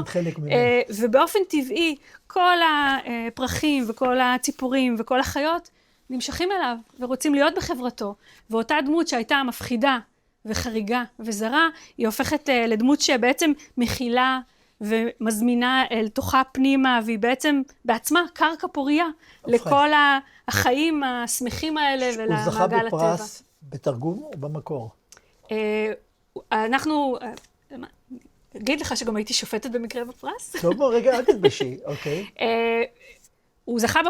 ובאופן טבעי, כל הפרחים וכל הציפורים וכל החיות נמשכים אליו ורוצים להיות בחברתו. ואותה דמות שהייתה מפחידה וחריגה וזרה, היא הופכת לדמות שבעצם מכילה ומזמינה אל תוכה פנימה, והיא בעצם בעצמה קרקע פוריה לכל החיים השמחים האלה ולמעגל הטבע. הוא זכה בפרס בתרגום או במקור? אנחנו, אגיד לך שגם הייתי שופטת במקרה בפרס. טוב, רגע, אל תתבשי, אוקיי. הוא זכה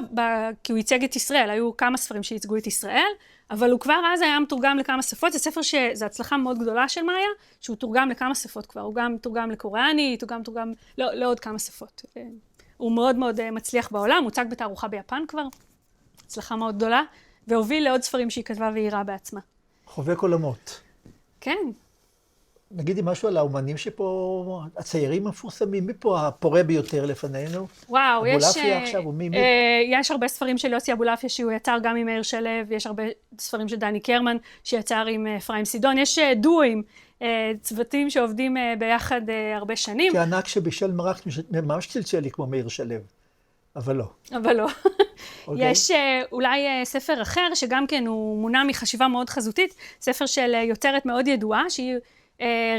כי הוא ייצג את ישראל, היו כמה ספרים שייצגו את ישראל, אבל הוא כבר אז היה מתורגם לכמה שפות, זה ספר שזו הצלחה מאוד גדולה של מאיה, שהוא תורגם לכמה שפות כבר, הוא גם תורגם לקוריאנית, הוא גם תורגם לעוד כמה שפות. הוא מאוד מאוד מצליח בעולם, הוא הוצג בתערוכה ביפן כבר, הצלחה מאוד גדולה, והוביל לעוד ספרים שהיא כתבה והעירה בעצמה. חובק עולמות. כן. נגידי משהו על האומנים שפה, הצעירים המפורסמים, מי פה הפורה ביותר לפנינו? וואו, אבולעפיה עכשיו, ומי? יש הרבה ספרים של יוסי אבולעפיה שהוא יצר גם עם מאיר שלו, ויש הרבה ספרים של דני קרמן שיצר עם אפרים סידון, יש דואים, צוותים שעובדים ביחד הרבה שנים. כי הענק שבישל מרק ממש צלצל לי כמו מאיר שלו, אבל לא. אבל לא. יש אולי ספר אחר שגם כן הוא מונע מחשיבה מאוד חזותית, ספר של יוצרת מאוד ידועה שהיא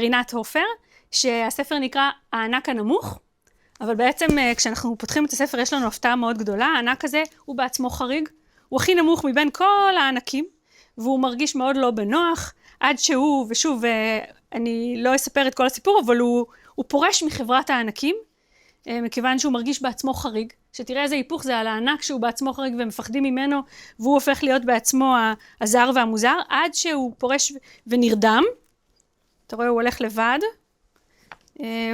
רינת הופר, שהספר נקרא הענק הנמוך, אבל בעצם כשאנחנו פותחים את הספר יש לנו הפתעה מאוד גדולה, הענק הזה הוא בעצמו חריג, הוא הכי נמוך מבין כל הענקים, והוא מרגיש מאוד לא בנוח, עד שהוא, ושוב, אני לא אספר את כל הסיפור, אבל הוא פורש מחברת הענקים, מכיוון שהוא מרגיש בעצמו חריג, שתראה איזה היפוך זה על הענק שהוא בעצמו חריג ומפחדים ממנו, והוא הופך להיות בעצמו הזר והמוזר, עד שהוא פורש ונרדם, אתה רואה, הוא הולך לבד,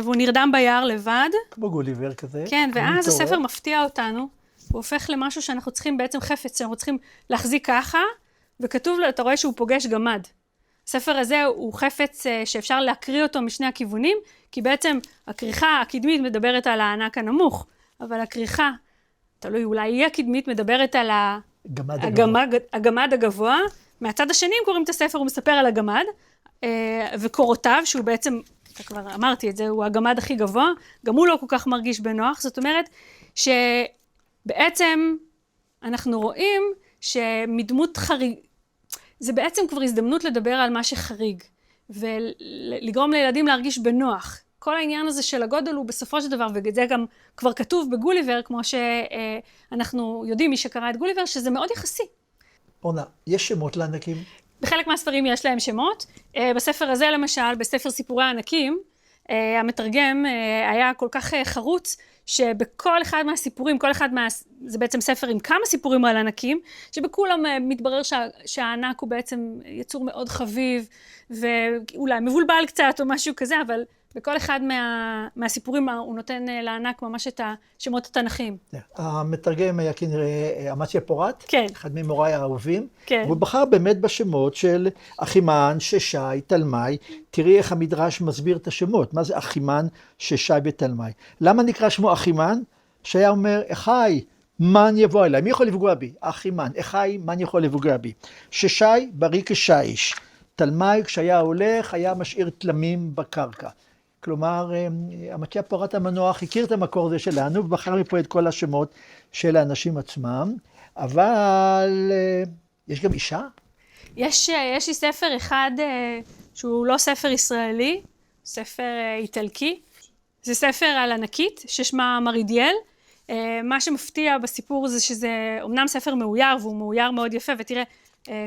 והוא נרדם ביער לבד. כמו גוליבר כזה. כן, ואז הספר מפתיע אותנו, הוא הופך למשהו שאנחנו צריכים בעצם חפץ, שאנחנו צריכים להחזיק ככה, וכתוב לו, אתה רואה שהוא פוגש גמד. הספר הזה הוא חפץ שאפשר להקריא אותו משני הכיוונים, כי בעצם הכריכה הקדמית מדברת על הענק הנמוך, אבל הכריכה, תלוי, אולי היא הקדמית מדברת על הגמד הגבוה. מהצד השני, אם קוראים את הספר, הוא מספר על הגמד, וקורותיו, שהוא בעצם, אתה כבר אמרתי את זה, הוא הגמד הכי גבוה, גם הוא לא כל כך מרגיש בנוח, זאת אומרת שבעצם אנחנו רואים שמדמות חריג, זה בעצם כבר הזדמנות לדבר על מה שחריג, ולגרום לילדים להרגיש בנוח. כל העניין הזה של הגודל הוא בסופו של דבר, וזה גם כבר כתוב בגוליבר, כמו שאנחנו יודעים, מי שקרא את גוליבר, שזה מאוד יחסי. אורנה, יש שמות לענקים? בחלק מהספרים יש להם שמות. בספר הזה למשל, בספר סיפורי הענקים, המתרגם היה כל כך חרוץ, שבכל אחד מהסיפורים, זה בעצם ספר עם כמה סיפורים על ענקים, שבכולם מתברר שהענק הוא בעצם יצור מאוד חביב, ואולי מבולבל קצת או משהו כזה, אבל בכל אחד מהסיפורים הוא נותן לענק ממש את השמות התנ"כיים. המתרגם היה כנראה אמציה פורת, כן. אחד ממוריי האהובים, כן. והוא בחר באמת בשמות של אחימן, ששי, תלמי. תראי איך המדרש מסביר את השמות, מה זה אחימן, ששי ותלמי. למה נקרא שמו אחימן? שהיה אומר, אחי, מן יבוא אליי, מי יכול לפגוע בי? אחי מן, אחי מן יכול לפגוע בי. ששי בריא כשיש, תלמי כשהיה הולך היה משאיר תלמים בקרקע. כלומר, המקיע פורת המנוח הכיר את המקור הזה שלנו, ובחר מפה את כל השמות של האנשים עצמם, אבל יש גם אישה? יש לי ספר אחד שהוא לא ספר ישראלי, ספר איטלקי. זה ספר על ענקית ששמה מרידיאל. מה שמפתיע בסיפור זה שזה אומנם ספר מאויר, והוא מאויר מאוד יפה, ותראה,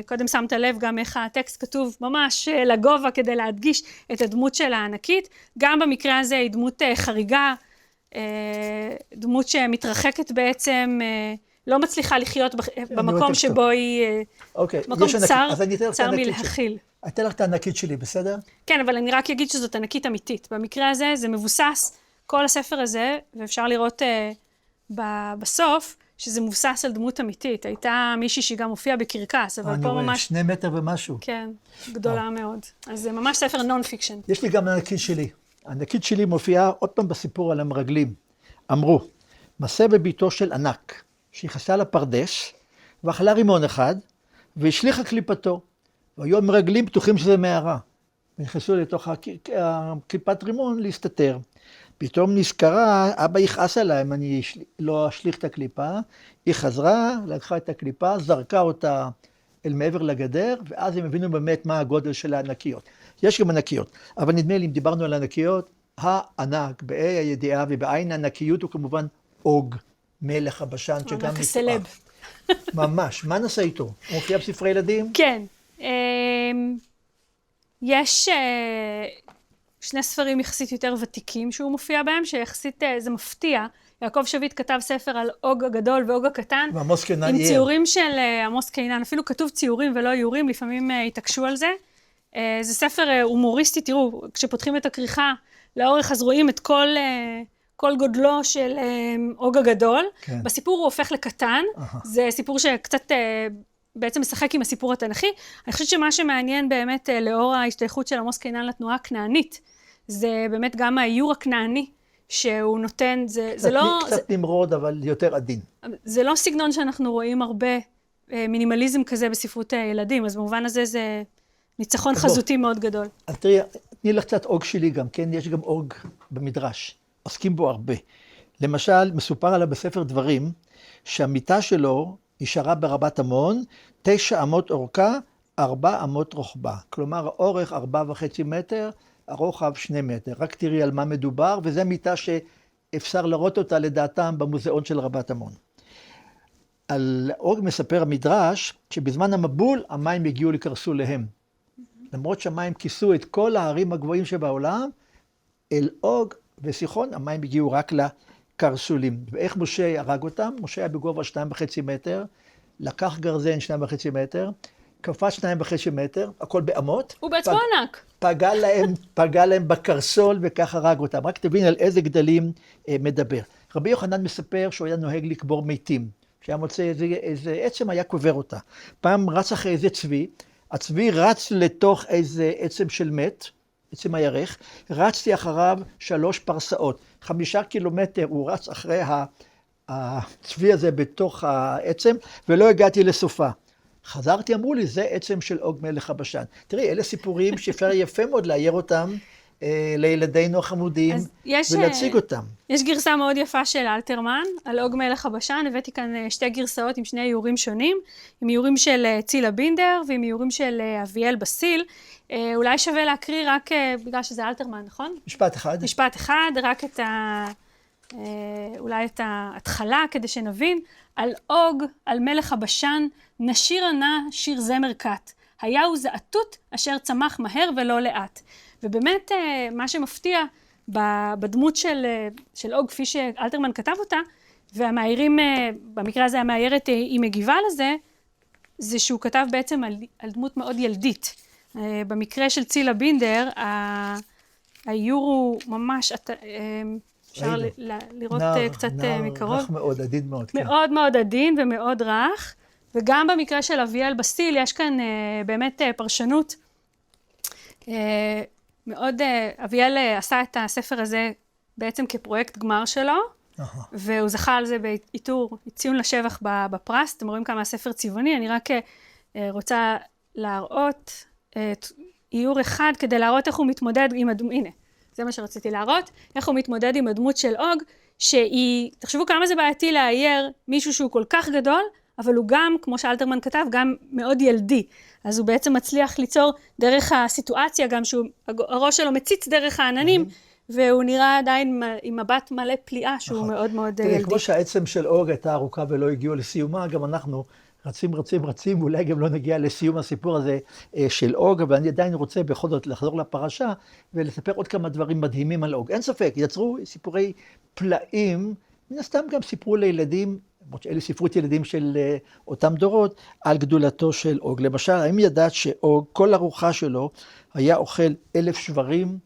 קודם שמת לב גם איך הטקסט כתוב ממש לגובה כדי להדגיש את הדמות של הענקית. גם במקרה הזה היא דמות חריגה, דמות שמתרחקת בעצם, לא מצליחה לחיות במקום שבו היא מקום צר מלהכיל. אתן לך את הענקית שלי, בסדר? כן, אבל אני רק אגיד שזאת ענקית אמיתית. במקרה הזה זה מבוסס, כל הספר הזה, ואפשר לראות בסוף, שזה מבוסס על דמות אמיתית. הייתה מישהי שגם הופיעה בקרקס, אבל פה ממש... 2 מטר ומשהו. כן, גדולה מאוד. אז זה ממש ספר נון פיקשן. יש לי גם ענקית שלי. הענקית שלי מופיעה עוד פעם בסיפור על המרגלים. אמרו, מסע בביתו של ענק, שיחסה לפרדס, ואכלה רימון אחד, והשליחה קליפתו. והיו המרגלים בטוחים שזה מערה. ונכנסו לתוך קליפת רימון להסתתר. פתאום נזכרה, אבא יכעס עליי אם אני לא אשליך את הקליפה. היא חזרה, לקחה את הקליפה, זרקה אותה אל מעבר לגדר, ואז הם הבינו באמת מה הגודל של הענקיות. יש גם ענקיות, אבל נדמה לי, אם דיברנו על ענקיות, הענק, באי הידיעה ובעין הענקיות הוא כמובן אוג, מלך הבשן, שגם הסלב. ממש, מה נעשה איתו? הוא מופיע בספרי ילדים? כן. יש שני ספרים יחסית יותר ותיקים שהוא מופיע בהם, שיחסית זה מפתיע. יעקב שביט כתב ספר על אוג הגדול ואוג הקטן. ועמוס קינן עם ציורים של עמוס קינן, אפילו כתוב ציורים ולא איורים, לפעמים התעקשו על זה. זה ספר הומוריסטי, תראו, כשפותחים את הכריכה לאורך, אז רואים את כל גודלו של אוג הגדול. כן. בסיפור הוא הופך לקטן, זה סיפור שקצת בעצם משחק עם הסיפור התנ"כי. אני חושבת שמה שמעניין באמת לאור ההשתייכות של עמוס קינן לתנועה הכנענית, זה באמת גם האיור הכנעני שהוא נותן, זה לא... קצת נמרוד, אבל יותר עדין. זה לא סגנון שאנחנו רואים הרבה מינימליזם כזה בספרות הילדים, אז במובן הזה זה ניצחון חזותי מאוד גדול. אז תראי, תני לך קצת אוג שלי גם, כן? יש גם אוג במדרש, עוסקים בו הרבה. למשל, מסופר עליו בספר דברים, שהמיטה שלו נשארה ברבת עמון, 9 אמות אורכה, 4 אמות רוחבה. כלומר, האורך 4.5 מטר, הרוחב 2 מטר. רק תראי על מה מדובר, וזו מיטה שאפשר לראות אותה לדעתם במוזיאון של רבת עמון. על אוג מספר המדרש, שבזמן המבול המים הגיעו לקרסוליהם. למרות שהמים כיסו את כל ההרים הגבוהים שבעולם, אל אוג וסיחון המים הגיעו רק לקרסולים. ואיך משה הרג אותם? משה היה בגובה 2.5 מטר, לקח גרזן 2.5 מטר, קפץ 2.5 מטר, הכל באמות. הוא בעצמו ענק. פגע להם בקרסול וכך הרג אותם. רק תבין על איזה גדלים מדבר. רבי יוחנן מספר שהוא היה נוהג לקבור מתים. כשהיה מוצא איזה עצם היה קובר אותה. פעם רץ אחרי איזה צבי, הצבי רץ לתוך איזה עצם של מת, עצם הירך, רצתי אחריו 3 פרסאות. 5 קילומטר הוא רץ אחרי הצבי הזה בתוך העצם, ולא הגעתי לסופה. חזרתי, אמרו לי, זה עצם של אוג מלך הבשן. תראי, אלה סיפורים שאפשר יפה מאוד לאייר אותם לילדינו החמודים ולהציג אותם. יש גרסה מאוד יפה של אלתרמן על אוג מלך הבשן. הבאתי כאן 2 גרסאות עם 2 איורים שונים, עם איורים של צילה בינדר ועם איורים של אביאל בסיל. אולי שווה להקריא רק בגלל שזה אלתרמן, נכון? משפט אחד. משפט אחד, רק אולי את ההתחלה כדי שנבין. על אוג, על מלך הבשן, נשיר ענה שיר זמר קט. היה הוא זעתות אשר צמח מהר ולא לאט. ובאמת מה שמפתיע בדמות של אוג, כפי שאלתרמן כתב אותה, והמאיירים, במקרה הזה המאיירת היא מגיבה לזה, זה שהוא כתב בעצם על דמות מאוד ילדית. במקרה של צילה בינדר, האיור הוא ממש, אפשר לראות קצת מקרוב. נער רך מאוד, עדין מאוד. מאוד מאוד עדין ומאוד רך. וגם במקרה של אביאל בסיל, יש כאן באמת פרשנות מאוד, אביאל עשה את הספר הזה בעצם כפרויקט גמר שלו. והוא זכה על זה בעיטור, ציון לשבח בפרס. אתם רואים כמה הספר צבעוני, אני רק רוצה להראות איור אחד כדי להראות איך הוא מתמודד עם הדמות, הנה, זה מה שרציתי להראות, איך הוא מתמודד עם הדמות של אוג, שהיא, תחשבו כמה זה בעייתי לאייר מישהו שהוא כל כך גדול, אבל הוא גם, כמו שאלתרמן כתב, גם מאוד ילדי. אז הוא בעצם מצליח ליצור דרך הסיטואציה, גם שהראש שלו מציץ דרך העננים, והוא נראה עדיין עם מבט מלא פליאה, שהוא מאוד מאוד ילדי. כמו שהעצם של אוג הייתה ארוכה ולא הגיעו לסיומה, גם אנחנו רצים, ואולי גם לא נגיע לסיום הסיפור הזה של אוג, אבל אני עדיין רוצה בכל זאת לחזור לפרשה, ולספר עוד כמה דברים מדהימים על אוג. אין ספק, יצרו סיפורי פלאים, מן הסתם גם סיפרו לילדים, למרות שאלה ספרות ילדים של אותם דורות, על גדולתו של אוג. למשל, האם ידעת שאוג, כל ארוחה שלו היה אוכל 1,000 שברים,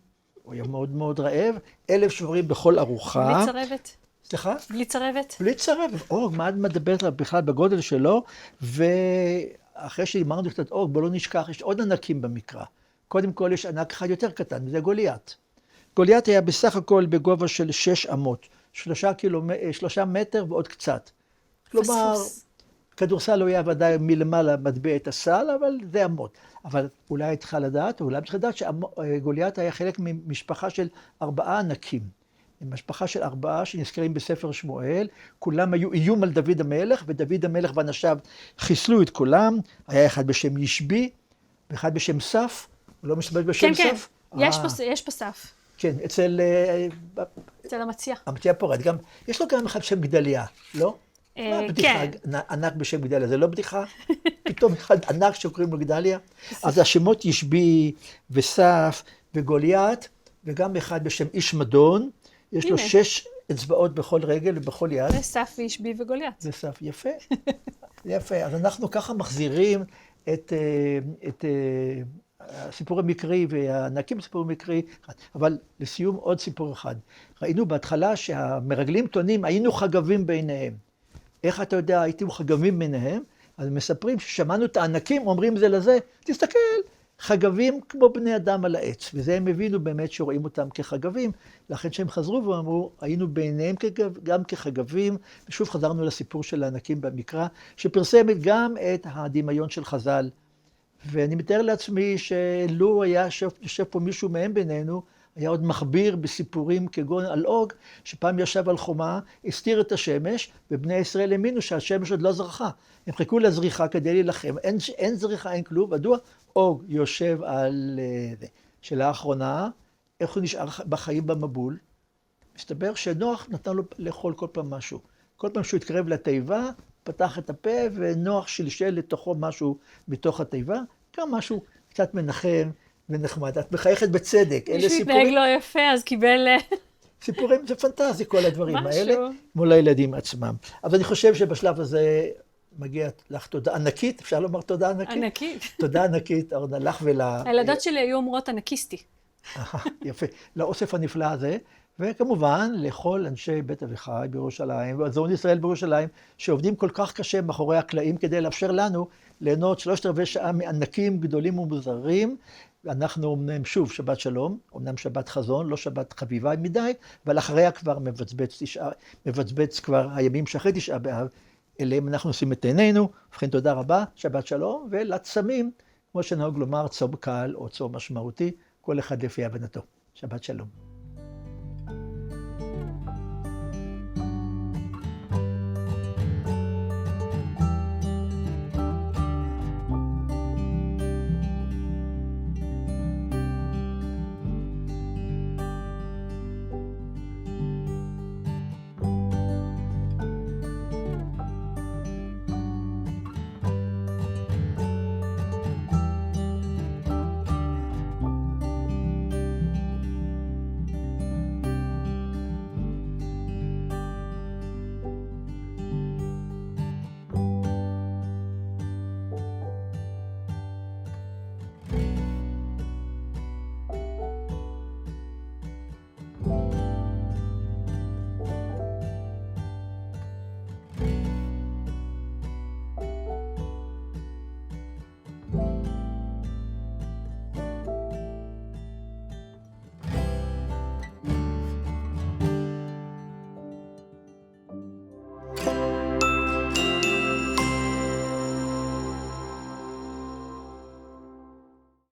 הוא היה מאוד מאוד רעב, 1,000 שברים בכל ארוחה. בלי צרבת. סליחה? בלי צרבת. בלי צרבת. אוג, מה את מדברת בכלל בגודל שלו, ואחרי שאמרנו קצת אוג, בוא לא נשכח, יש עוד ענקים במקרא. קודם כל יש ענק אחד יותר קטן, וזה גוליית. גוליית היה בסך הכל בגובה של 6 אמות, 3 מטר ועוד קצת. כלומר, כדורסל לא היה ודאי מלמעלה מטביע את הסל, אבל זה אמות. אבל אולי היית צריכה לדעת, או אולי צריך לדעת שגוליית היה חלק ממשפחה של 4 ענקים. משפחה של 4 שנזכרים בספר שמואל, כולם היו איום על דוד המלך, ודוד המלך ואנשיו חיסלו את כולם. היה אחד בשם ישבי, ואחד בשם סף, הוא לא מסתובב בשם סף? כן, יש פה סף. כן, אצל המציע. המציע פורד, גם, יש לו גם אחד בשם גדליה, לא? מה בדיחה ענק בשם גדליה, זה לא בדיחה? פתאום אחד ענק שקוראים לו גדליה. אז השמות ישבי וסף וגוליית, וגם אחד בשם איש מדון, יש לו 6 אצבעות בכל רגל ובכל יד. זה סף וישבי וגוליית. זה סף, יפה. יפה, אז אנחנו ככה מחזירים את הסיפור המקרי והענקים בסיפור המקרי, אבל לסיום עוד סיפור אחד. ראינו בהתחלה שהמרגלים טוענים, היינו חגבים ביניהם. איך אתה יודע, הייתם חגבים ביניהם? אז מספרים ששמענו את הענקים, אומרים זה לזה, תסתכל, חגבים כמו בני אדם על העץ. וזה הם הבינו באמת שרואים אותם כחגבים, לכן שהם חזרו ואמרו, היינו ביניהם גם כחגבים, ושוב חזרנו לסיפור של הענקים במקרא, שפרסמת גם את הדמיון של חז"ל. ואני מתאר לעצמי שלו היה יושב פה מישהו מהם בינינו, היה עוד מחביר בסיפורים כגון על אוג, שפעם ישב על חומה, הסתיר את השמש, ובני ישראל האמינו שהשמש עוד לא זרחה. הם חיכו לזריחה כדי להילחם, אין זריחה, אין כלום. מדוע? אוג יושב על זה. שאלה האחרונה, איך הוא נשאר בחיים במבול? מסתבר שנוח נתן לו לאכול כל פעם משהו. כל פעם שהוא התקרב לתיבה, פתח את הפה, ונוח שלשל לתוכו משהו מתוך התיבה, גם משהו קצת מנחם ונחמד. את מחייכת בצדק. מישהו התנהג לא יפה, אז קיבל... סיפורים, זה פנטזי, כל הדברים האלה, מול הילדים עצמם. אבל אני חושב שבשלב הזה מגיע לך תודה ענקית, אפשר לומר תודה ענקית? ענקית. תודה ענקית, אורנה, לך הילדות שלי היו אומרות ענקיסטי. יפה, לאוסף הנפלא הזה, וכמובן לכל אנשי בית אביחי בירושלים, ועזרון ישראל בירושלים, שעובדים כל כך קשה מאחורי הקלעים כדי לאפשר לנו ליהנות 3/4 שעה מענקים גדולים ומוזרים. אנחנו אומנם שוב שבת שלום, אומנם שבת חזון, לא שבת חביבה מדי, אבל אחריה כבר מבצבץ כבר הימים שאחרי 9 באב, אליהם אנחנו עושים את עינינו. ובכן תודה רבה, שבת שלום, ולצמים, כמו שנהוג לומר, צום קל או צום משמעותי, כל אחד לפי הבנתו. שבת שלום.